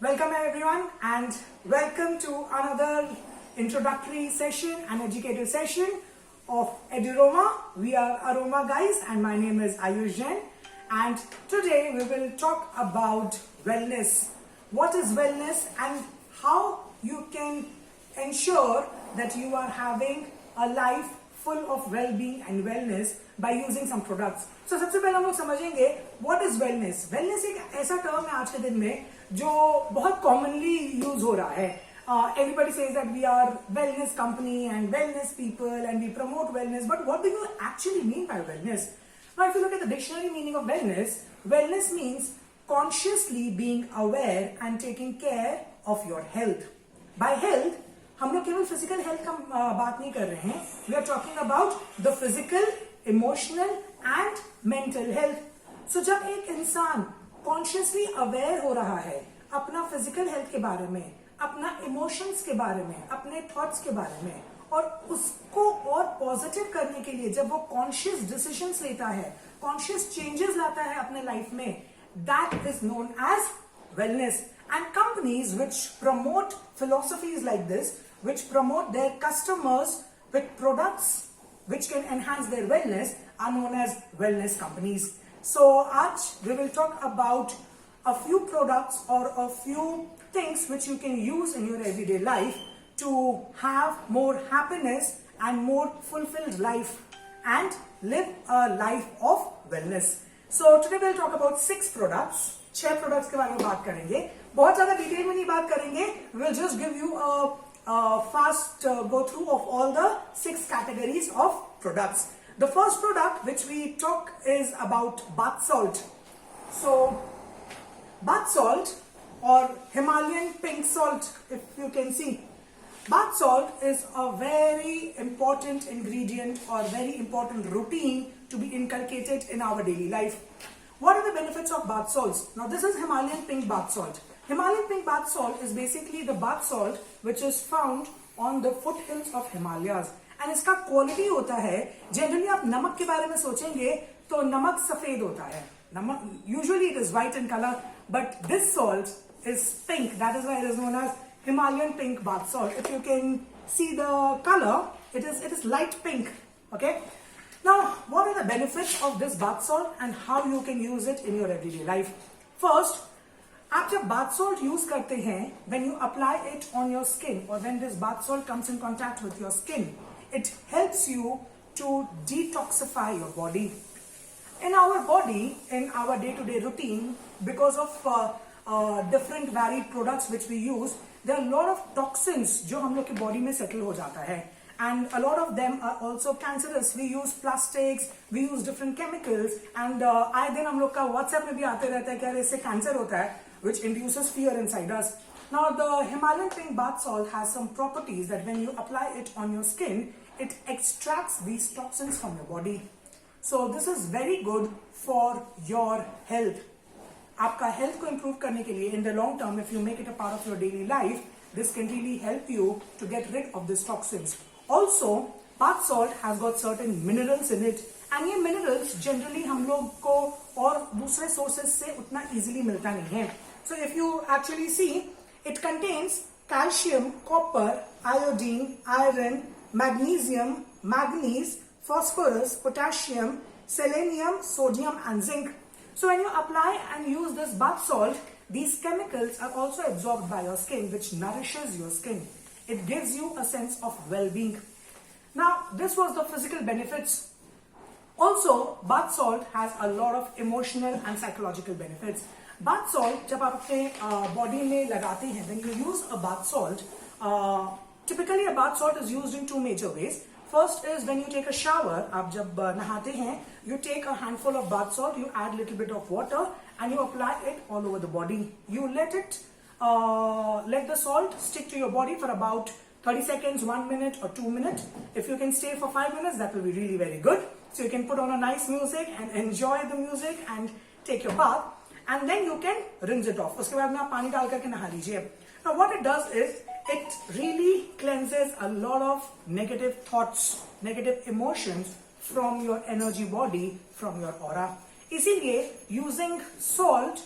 Welcome everyone and welcome to another introductory session and educative session of Eduroma. We are Aroma guys and my name is Ayush Jain, and today we will talk about wellness. What is wellness and how you can ensure that you are having a life full of well-being and wellness by using some products. So सबसे पहले हम लोग समझेंगे what is wellness. Wellness एक ऐसा term है आज के दिन में जो बहुत commonly यूज हो रहा है. Everybody says that we are wellness company and wellness people and we promote wellness, but what do you actually mean by wellness? Now, if you look at the dictionary meaning of wellness, wellness means consciously being aware and taking care of your health. By health, हम लोग केवल physical health का बात नहीं कर रहे हैं. We are talking about the physical, emotional and mental health. So जब एक इंसान कॉन्शियसली अवेयर हो रहा है अपना फिजिकल हेल्थ के बारे में, अपना इमोशंस के बारे में, अपने थॉट्स के बारे में, और उसको और पॉजिटिव करने के लिए जब वो कॉन्शियस डिसीजंस लेता है, कॉन्शियस चेंजेस लाता है अपने लाइफ में, that is known as wellness. And companies which promote philosophies like this, which promote their customers with products which can enhance their wellness, are known as wellness companies. So aaj we will talk about a few products or a few things which you can use in your everyday life to have more happiness and more fulfilled life and live a life of wellness. So today we'll talk about 6 products. 6 products के बारे में बात करेंगे. बहुत ज्यादा detail में नहीं बात करेंगे. Will just give you a fast go through of all the 6 categories of products. The first product which we talk is about bath salt. So bath salt और Himalayan pink salt, if you can see, bath salt is a very important ingredient or very important routine to be inculcated in our daily life. What are the benefits of bath salts? Now this is Himalayan pink bath salt. Himalayan pink bath salt is basically the bath salt which is found on the foothills of Himalayas. And इसका quality होता है, generally आप नमक के बारे में सोचेंगे तो नमक सफेद होता है. नमक usually it is white in color, but this salt is pink. That is why it is known as Himalayan pink bath salt. If you can see the color, it is light pink. Okay. Now, what are the benefits of this bath salt and how you can use it in your everyday life? First, आप जब bath salt use करते हैं, when you apply it on your skin or when this bath salt comes in contact with your skin, it helps you to detoxify your body. In our body, in our day-to-day routine, because of different varied products which we use, there are a lot of toxins जो हम लोग के body में settle हो जाता है. And a lot of them are also cancerous. We use plastics, we use different chemicals, and आए दिन हम लोग का WhatsApp में भी आते रहता है कि यार इससे कैंसर होता है, which induces fear inside us. Now the Himalayan pink bath salt has some properties that when you apply it on your skin, it extracts these toxins from your body. So this is very good for your health. आपका health को improve करने के लिए in the long term, if you make it a part of your daily life, this can really help you to get rid of these toxins. Also, bath salt has got certain minerals in it, and ये minerals generally हम लोग को और दूसरे sources से उतना easily मिलता नहीं है. So if you actually see, it contains calcium, copper, iodine, iron, magnesium, manganese, phosphorus, potassium, selenium, sodium and zinc. So when you apply and use this bath salt, these chemicals are also absorbed by your skin, which nourishes your skin. It gives you a sense of well-being. Now, this was the physical benefits. Also, bath salt has a lot of emotional and psychological benefits. Bath salt, जब आप अपने body में लगाते हैं, when you use a bath salt, typically a bath salt is used in 2 major ways. First is when you take a shower, आप जब नहाते हैं, you take a handful of bath salt, you add little bit of water and you apply it all over the body. You let the salt stick to your body for about 30 seconds, 1 minute or 2 minutes. If you can stay for 5 minutes, that will be really very good. So you can put on a nice music and enjoy the music and take your bath, and then you can rinse it off. उसके बाद में आप पानी डाल करके नहा लीजिए. Now what it does is, it really cleanses a lot of negative thoughts, negative emotions from your energy body, from your aura. इसीलिए using salt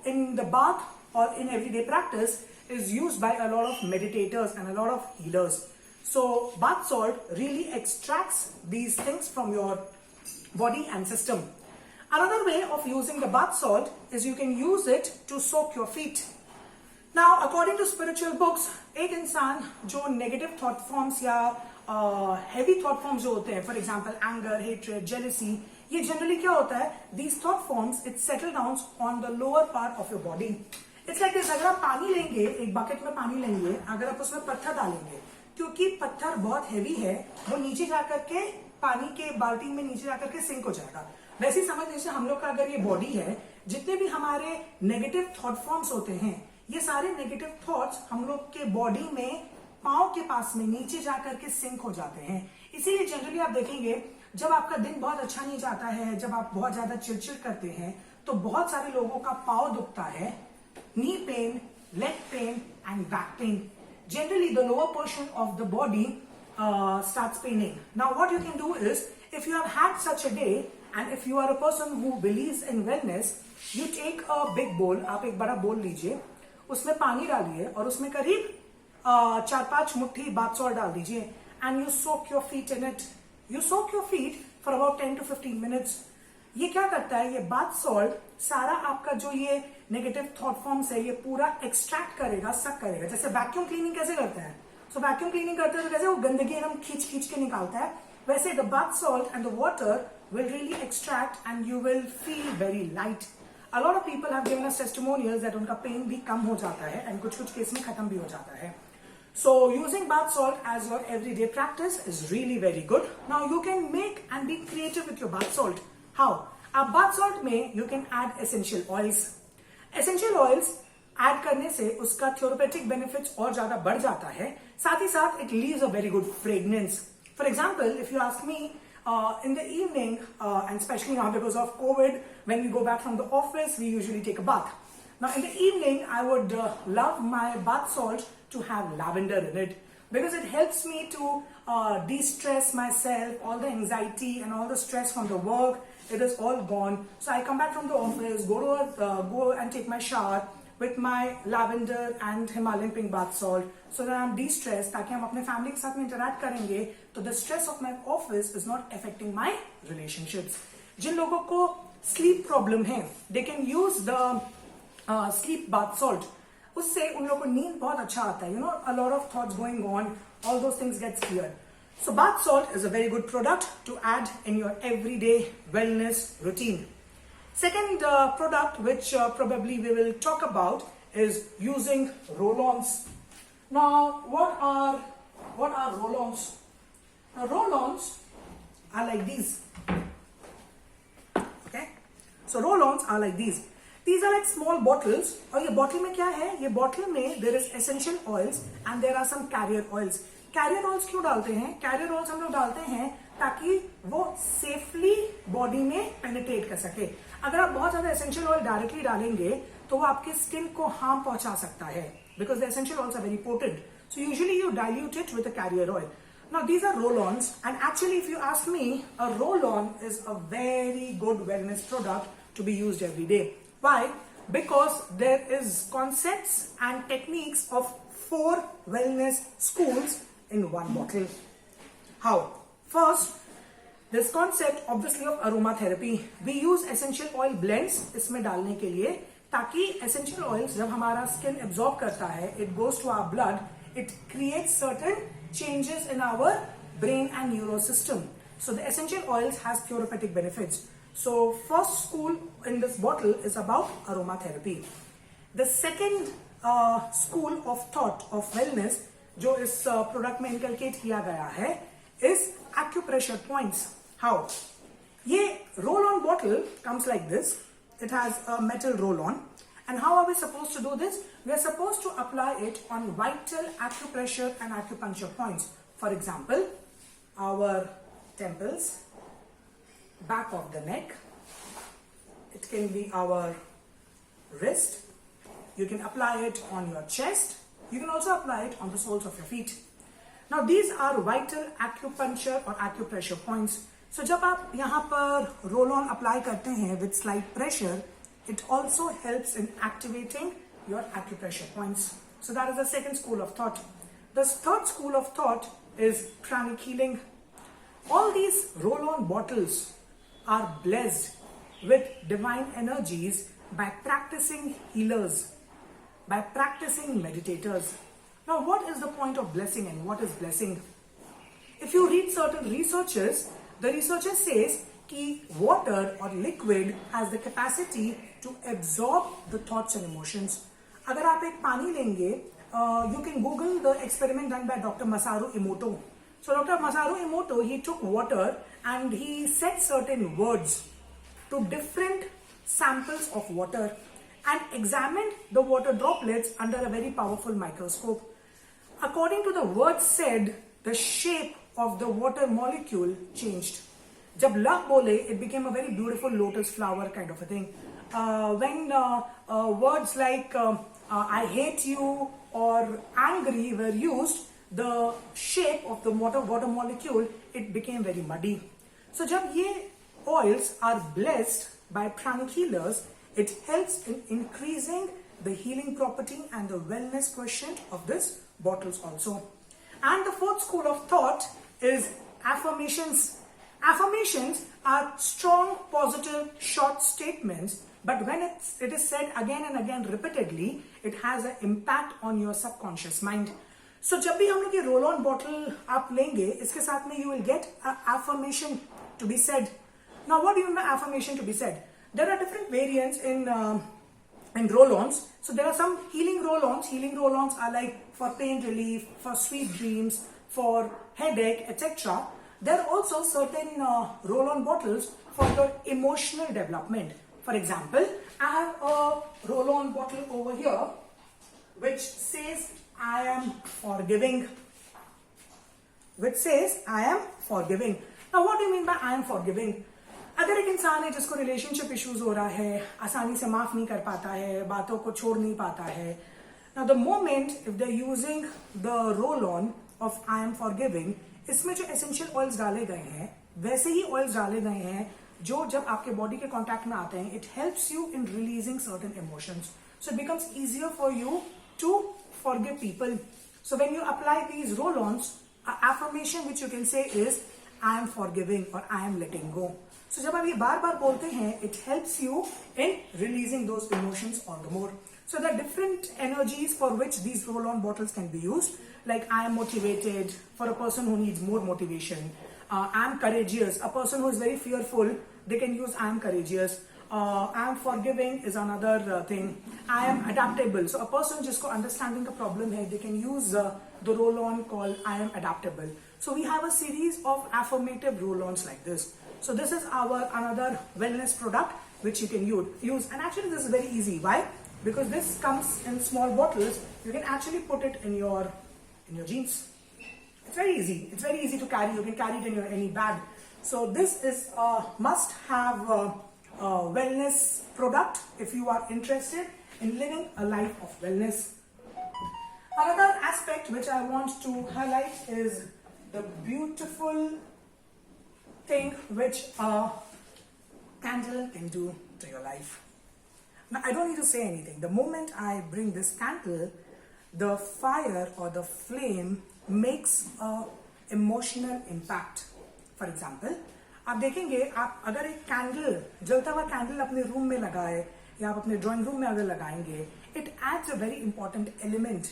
in the bath or in everyday practice is used by a lot of meditators and a lot of healers. So bath salt really extracts these things from your body and system. Another way of using the bath salt is you can use it to soak your feet. Now, according to spiritual books, एक इंसान जो negative thought forms या heavy thought forms जो होते हैं, for example, anger, hatred, jealousy, ये generally क्या होता है? These thought forms it settle down on the lower part of your body. It's like this, अगर आप पानी लेंगे, एक बकेट में पानी लेंगे, अगर आप उसमें पत्थर डालेंगे, क्योंकि पत्थर बहुत हैवी है, वो नीचे जाकर के पानी के बाल्टी में नीचे जाकर के सिंक हो जाएगा. वैसे ही समझ लीजिए हम लोग का अगर ये बॉडी है, जितने भी हमारे नेगेटिव थॉट फॉर्म्स होते हैं, ये सारे नेगेटिव थॉट्स हम लोग के बॉडी में पांव के पास में नीचे जाकर के सिंक हो जाते हैं. इसीलिए जनरली आप देखेंगे जब आपका दिन बहुत अच्छा नहीं जाता है, जब आप बहुत ज्यादा चिड़चिड़ करते हैं, तो बहुत सारे लोगों का पांव दुखता है. Knee pain, leg pain and back pain. Generally, the lower portion of the body starts paining. Now, what you can do is, if you have had such a day, and if you are a person who believes in wellness, you take a big bowl. आप एक बड़ा बोल लीजिए, उसमें पानी डालिए और उसमें करीब 4-5 मुट्ठी बाथ सॉल्ट डाल दीजिए, and you soak your feet in it. You soak your feet for about 10 to 15 minutes. ये क्या करता है? ये बाथ सॉल्ट सारा आपका जो ये नेगेटिव थॉट फॉर्म्स है ये पूरा एक्सट्रैक्ट करेगा, सक करेगा. जैसे वैक्यूम क्लीनिंग कैसे करते हैं? सो वैक्यूम क्लीनिंग करते हैं तो कैसे वो गंदगी एकदम खींच के निकालता है, वैसे the bath salt and the water will really extract and you will feel very light. A lot of people have given us testimonials that उनका पेन भी कम हो जाता है and कुछ केस में खत्म भी हो जाता है. So using bath salt as your everyday practice is really very good. Now you can make and be creative with your bath salt. How? आप bath salt में you can add essential oils. Essential oils add करने से उसका therapeutic benefits और ज्यादा बढ़ जाता है. साथ ही साथ it leaves a very good fragrance. For example, if you ask me, in the evening, and especially now because of COVID, when we go back from the office, we usually take a bath. Now in the evening, I would love my bath salt to have lavender in it because it helps me to de-stress myself, all the anxiety and all the stress from the work. It is all gone. So I come back from the office, go and take my shower with my lavender and Himalayan pink bath salt, so that I'm de-stressed, ताकि हम अपने family के साथ में interact करेंगे तो the stress of my office is not affecting my relationships. जिन लोगों को sleep problem है, they can use the sleep bath salt. उससे उन लोगों को नींद बहुत अच्छा आता है. You know, a lot of thoughts going on, all those things gets cleared. So bath salt is a very good product to add in your everyday wellness routine. Second product which probably we will talk about is using roll-ons. Now, what are roll-ons? Now, roll-ons are like these. Okay, so roll-ons are like these. These are like small bottles. और ये bottle में क्या है? ये bottle में there is essential oils and there are some carrier oils. Carrier oils क्यों डालते हैं? Carrier oils हम लोग डालते हैं ताकि वो सेफली बॉडी में पेनिट्रेट कर सके. अगर आप बहुत ज्यादा एसेंशियल ऑयल डायरेक्टली डालेंगे तो वो आपके स्किन को हार्म पहुंचा सकता है, because the essential oils are very potent. So usually you dilute it with a carrier oil. Now these are roll-ons, and actually if you ask me, a roll-on is a very good wellness product to be used every day. Why? Because there is concepts and techniques of 4 wellness schools in one bottle. How? First, this concept obviously of aromatherapy. We use essential oil blends इसमें डालने के लिए, ताकि essential oils जब हमारा skin absorb करता है, it goes to our blood, it creates certain changes in our brain and neural system. So the essential oils has therapeutic benefits. So first school in this bottle is about aromatherapy. The second school of thought of wellness जो इस product में inculcate किया गया है is acupressure points. How? ये roll-on bottle comes like this. It has a metal roll-on. And how are we supposed to do this? We are supposed to apply it on vital acupressure and acupuncture points. For example, our temples, back of the neck. It can be our wrist. You can apply it on your chest. You can also apply it on the soles of your feet. Now these are vital acupuncture or acupressure points. So जब आप यहाँ पर roll-on apply करते हैं with slight pressure, it also helps in activating your acupressure points. So that is the second school of thought. The third school of thought is pranic healing. All these roll-on bottles are blessed with divine energies by practicing healers, by practicing meditators. Now, what is the point of blessing and what is blessing? If you read certain researches, the researcher says that water or liquid has the capacity to absorb the thoughts and emotions. अगर आप एक पानी लेंगे, you can Google the experiment done by Dr. Masaru Emoto. So Dr. Masaru Emoto, he took water and he said certain words to different samples of water and examined the water droplets under a very powerful microscope. According to the words said, the shape of the water molecule changed. जब love बोले, it became a very beautiful lotus flower kind of a thing. When words like I hate you or angry were used, the shape of the water molecule, it became very muddy. So जब ये oils are blessed by pranic healers, it helps in increasing the healing property and the wellness quotient of this bottles also. And the fourth school of thought is affirmations. Affirmations are strong, positive, short statements, but when it is said again and again repeatedly, it has an impact on your subconscious mind. So जब भी हम लोग ये roll-on bottle आप लेंगे, इसके साथ में you will get an affirmation to be said. Now, what do you mean by affirmation to be said? There are different variants in roll-ons. So there are some healing roll-ons. Healing roll-ons are like for pain relief, for sweet dreams, for headache, etc. There are also certain roll-on bottles for your emotional development. For example, I have a roll-on bottle over here which says I am forgiving. Which says I am forgiving. Now, what do you mean by I am forgiving? अगर एक इंसान है जिसको relationship issues हो रहा है, आसानी से माफ नहीं कर पाता है, बातों को छोड़ नहीं पाता है. Now the moment if they're using the roll-on of I am forgiving, इसमें जो essential oils डाले गए हैं, वैसे ही oils डाले गए हैं जो जब आपके बॉडी के कांटेक्ट में आते हैं, it helps you in releasing certain emotions. So it becomes easier for you to forgive people. So when you apply these roll-ons, an affirmation which you can say is I am forgiving or I am letting go. So जब आप ये बार बार बोलते हैं, it helps you in releasing those emotions all the more. So there are different energies for which these roll-on bottles can be used. Like I am motivated, for a person who needs more motivation. I am courageous, a person who is very fearful, they can use I am courageous. I am forgiving is another thing. I am adaptable. So a person जिसको understanding का problem है, they can use the roll-on called I am adaptable. So we have a series of affirmative roll-ons like this. So this is our another wellness product which you can use. And actually this is very easy. Why? Because this comes in small bottles. You can actually put it in your jeans. It's very easy. It's very easy to carry. You can carry it in your any bag. So this is a must-have wellness product if you are interested in living a life of wellness. Another aspect which I want to highlight is the beautiful thing which a candle can do to your life. Now, I don't need to say anything. The moment I bring this candle, the fire or the flame makes a emotional impact. For example, आप देखेंगे, आप अगर एक candle, जलता हुआ candle अपने room में लगाए या आप अपने ड्राइंग रूम में अगर लगाएंगे, it adds a very important element.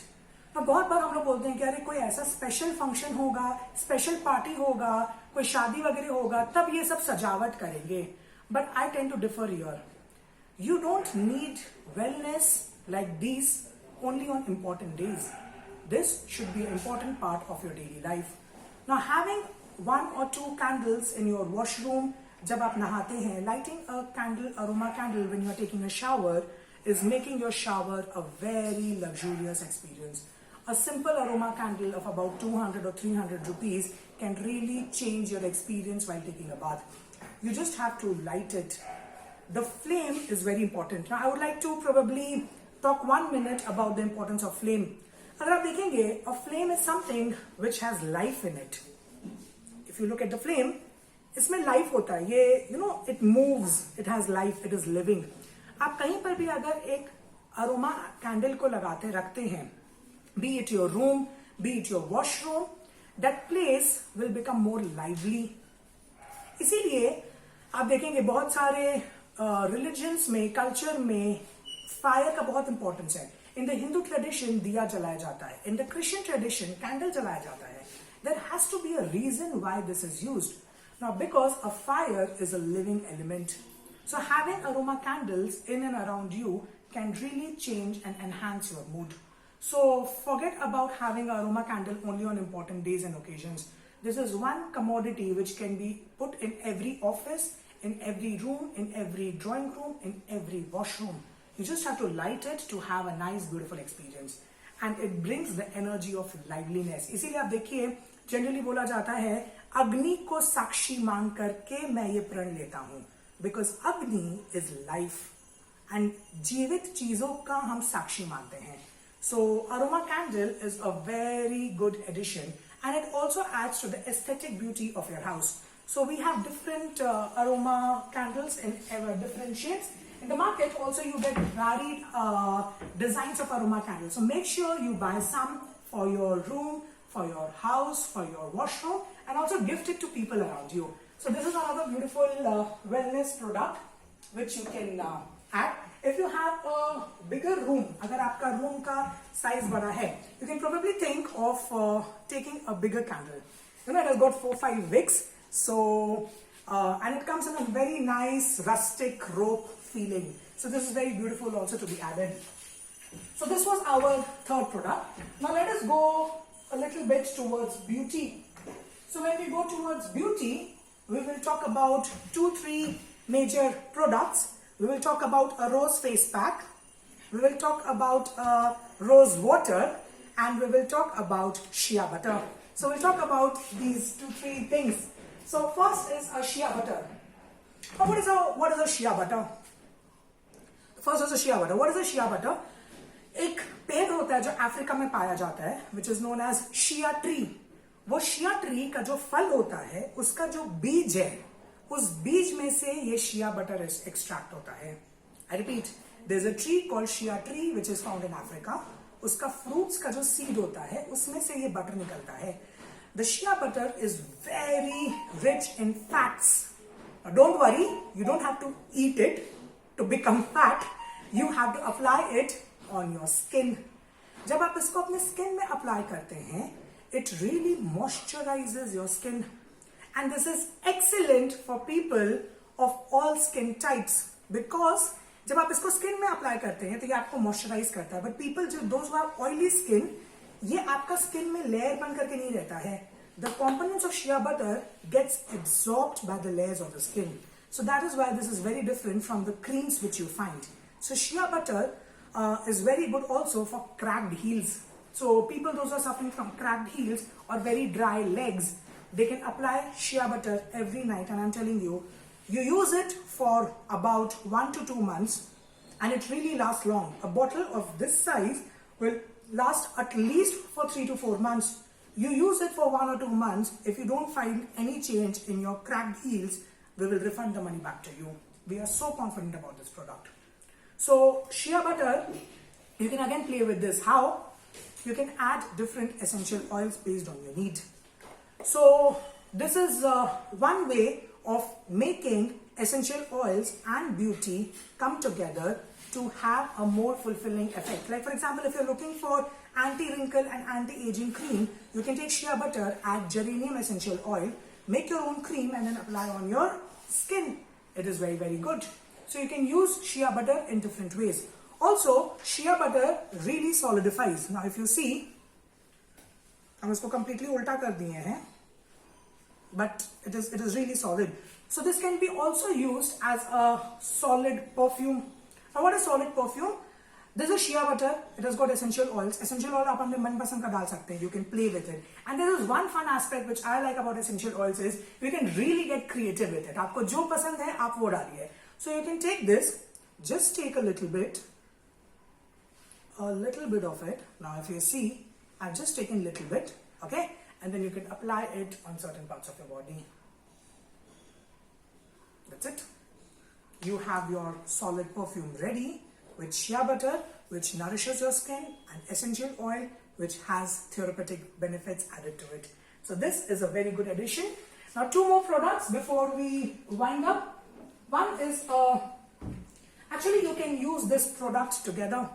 तो बहुत बार हम लोग बोलते हैं कि अरे कोई ऐसा स्पेशल फंक्शन होगा, स्पेशल पार्टी होगा, कोई शादी वगैरह होगा, तब ये सब सजावट करेंगे. But I tend to differ here. You don't need wellness like these only on important days. This should be an important part of your daily life. Now, having 1 or 2 candles in your washroom, जब आप नहाते हैं, lighting a candle, aroma candle when you are taking a shower is making your shower a very luxurious experience. A simple aroma candle of about 200 or 300 rupees can really change your experience while taking a bath. You just have to light it. The flame is very important. Now, I would like to probably talk 1 minute about the importance of flame. अगर आप देखेंगे, a flame is something which has life in it. If you look at the flame, इसमें life होता है. ये, it moves, it has life, it is living. आप कहीं पर भी अगर एक अरोमा कैंडल को लगाते रखते हैं, B it your room, B it your washroom, that place will become more lively. इसीलिए आप देखेंगे बहुत सारे रिलीजन्स में, कल्चर में फायर का बहुत इंपॉर्टेंस है. इन द हिंदू ट्रेडिशन दिया जलाया जाता है, in the Christian tradition candle जलाया जाता है. There has to be a reason why this is used. Now because a fire is a living element. So having aroma candles in and around you can really change and enhance your mood. So forget about having aroma candle only on important days and occasions. This is one commodity which can be put in every office, in every room, in every drawing room, in every washroom. You just have to light it to have a nice, beautiful experience. And it brings the energy of liveliness. इसीलिए आप देखिए generally बोला जाता है अग्नि को साक्षी मान करके मैं ये प्रण लेता हूँ. बिकॉज अग्नि इज लाइफ एंड जीवित चीजों का हम साक्षी मानते हैं. So aroma candle is a very good addition and it also adds to the aesthetic beauty of your house. So we have different aroma candles in different shapes. In the market also you get varied designs of aroma candles. So make sure you buy some for your room, for your house, for your washroom, and also gift it to people around you. So this is another beautiful wellness product which you can add. If you have a bigger room, अगर आपका room का size बड़ा है, you can probably think of taking a bigger candle. You know, it has got 4-5 wicks. So and it comes in a very nice rustic rope feeling. So this is very beautiful also to be added. So this was our third product. Now let us go a little bit towards beauty. So when we go towards beauty, we will talk about 2-3 major products. We will talk about a rose face pack. We will talk about rose water, and we will talk about shea butter. So we'll talk about these 2-3 things. So first is a shea butter. Now what is a shea butter? First is a shea butter. What is a shea butter? एक पेड़ होता है जो Africa में पाया जाता है, which is known as shea tree. वो शिया ट्री का जो फल होता है उसका जो बीज है, उस बीज में से ये शिया बटर एक्सट्रैक्ट होता है. I repeat, there is a tree called shea tree which is found in Africa. उसका फ्रूट्स का जो सीड होता है उसमें से ये बटर निकलता है. The shea butter is very rich in fats. Don't worry, you don't have to eat it to become fat. You have to apply it on your skin. जब आप इसको अपने स्किन में अप्लाई करते हैं, it really moisturizes your skin, and this is excellent for people of all skin types because जब आप इसको स्किन में अप्लाई करते हैं तो ये आपको मॉइस्चराइज करता है. बट पीपल जो those who have oily skin, ये आपका स्किन में लेयर बन करके नहीं रहता है. The components of shea butter gets absorbed by the layers of the skin. So that is why this is very different from the creams which you find. So shea butter is very good also for cracked heels. So people those who are suffering from cracked heels or very dry legs, they can apply shea butter every night, and I'm telling you, you use it for about 1 to 2 months and it really lasts long. A bottle of this size will last at least for 3 to 4 months. You use it for 1 or 2 months. If you don't find any change in your cracked heels, we will refund the money back to you. We are so confident about this product. So shea butter, you can again play with this. How? You can add different essential oils based on your need. So this is one way of making essential oils and beauty come together to have a more fulfilling effect. Like for example, if you're looking for anti-wrinkle and anti-aging cream, you can take shea butter, add geranium essential oil, make your own cream and then apply on your skin. It is very, very good. So you can use shea butter in different ways. Also, shea butter really solidifies. Now, if you see, हम इसको completely उल्टा कर दिए हैं, but it is really solid. So this can be also used as a solid perfume. Now, what is solid perfume? This is shea butter. It has got essential oils. Essential oil आप अपने मनपसंद का डाल सकते हैं. You can play with it. And there is one fun aspect which I like about essential oils is you can really get creative with it. आपको जो पसंद है आप वो डालिए. So you can take this, just take a little bit of it. Now if you see, I've just taken a little bit, okay, and then you can apply it on certain parts of your body. That's it. You have your solid perfume ready with shea butter which nourishes your skin, and essential oil which has therapeutic benefits added to it. So this is a very good addition. Now 2 more products before we wind up. One is actually you can use this product together.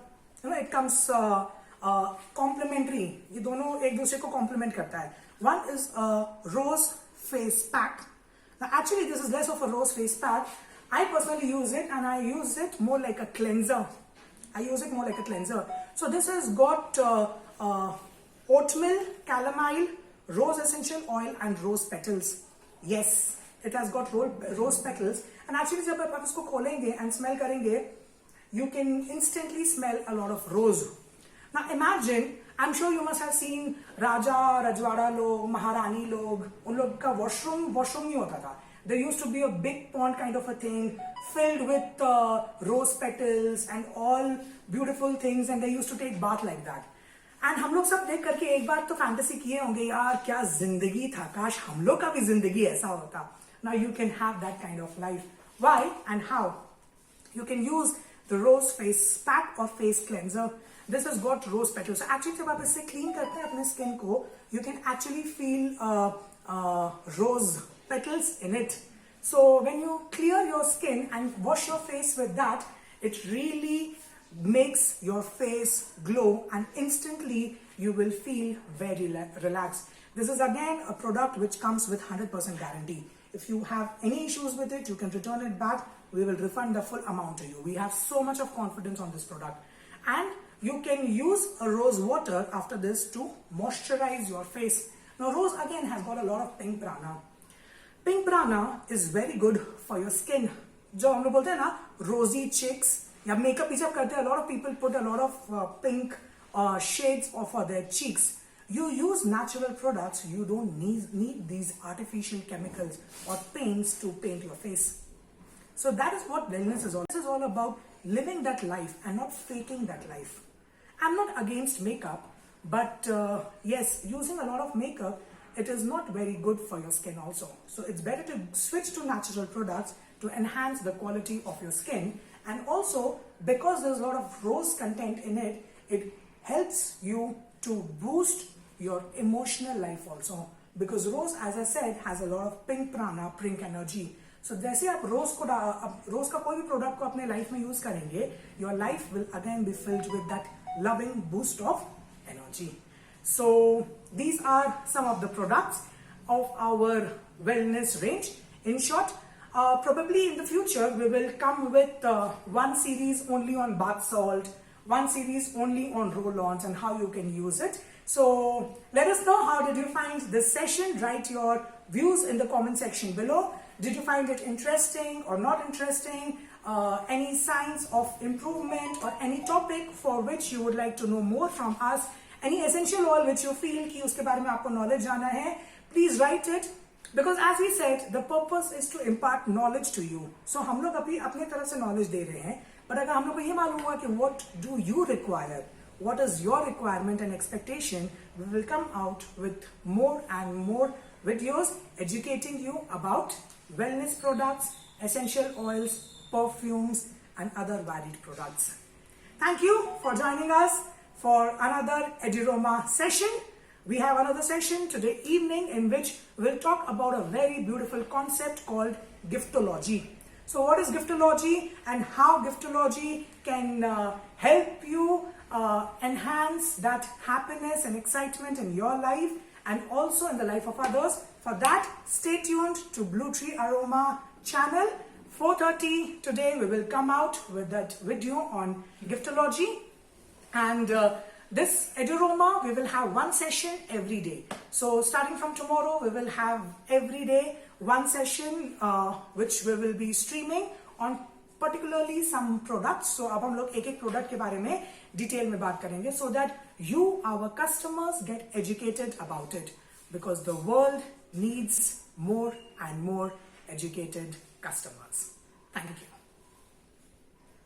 You know, it comes complementary. ये दोनों एक दूसरे को complement करता है. One is a rose face pack. Now actually this is less of a rose face pack. I personally use it, and I use it more like a cleanser. So this has got oatmeal, chamomile, rose essential oil and rose petals. Yes, it has got rose petals. And actually जब आप इसको खोलेंगे and smell करेंगे, you can instantly smell a lot of rose. Now imagine, I'm sure you must have seen Raja, Rajwada log, Maharani log, उन लोग का washroom नहीं होता था. There used to be a big pond kind of a thing filled with rose petals and all beautiful things, and they used to take bath like that. And हम लोग सब देख करके एक बार तो फैंटेसी किए होंगे, यार क्या जिंदगी था, काश हम लोग का भी जिंदगी ऐसा होता. Now you can have that kind of life. Why and how? You can use the rose face pack or face cleanser. This has got rose petals. So actually जब आप इससे clean करते हैं अपने skin को, you can actually feel rose petals in it. So when you clear your skin and wash your face with that, it really makes your face glow, and instantly you will feel very relaxed. This is again a product which comes with 100% guarantee. If you have any issues with it, you can return it back. We will refund the full amount to you. We have so much of confidence on this product. And you can use a rose water after this to moisturize your face. Now rose again has got a lot of pink prana. Pink prana is very good for your skin. जो हम लोग बोलते हैं ना rosy cheeks, या makeup भी जब करते हैं, a lot of people put a lot of pink shades for their cheeks. You use natural products. You don't need these artificial chemicals or paints to paint your face. So that is what wellness is all. This is all about living that life and not faking that life. I'm not against makeup, but yes, using a lot of makeup, it is not very good for your skin also. So it's better to switch to natural products to enhance the quality of your skin. And also, because there's a lot of rose content in it, it helps you to boost your emotional life also. Because rose, as I said, has a lot of pink prana, pink energy. So जैसे आप रोज का कोई भी product को अपने life में use करेंगे, your life will again be filled with that loving boost of energy. So these are some of the products of our wellness range. In short, probably in the future we will come with one series only on bath salt, one series only on roll-ons and how you can use it. So let us know, how did you find this session? Write your views in the comment section below. Did you find it interesting or not interesting? Any signs of improvement or any topic for which you would like to know more from us? Any essential oil which you feel कि उसके बारे में आपको knowledge जाना है? Please write it. Because as we said, the purpose is to impart knowledge to you. So हम लोग अभी अपने तरफ से knowledge दे रहे हैं. But अगर हम लोग को ये मालूम हुआ कि what do you require? What is your requirement and expectation? We will come out with more and more videos educating you about wellness products, essential oils, perfumes and other varied products. Thank you for joining us for another Ediroma session. We have another session today evening in which we'll talk about a very beautiful concept called giftology. So what is giftology and how giftology can help you enhance that happiness and excitement in your life and also in the life of others. For that, stay tuned to Blue Tree Aroma channel. 4:30 today we will come out with that video on giftology, and this Ediroma we will have one session every day. So starting from tomorrow we will have every day one session which we will be streaming on particularly some products. So अब हम लोग एक product के बारे में detail में बात करेंगे so that you, our customers, get educated about it, because the world needs more and more educated customers. Thank you.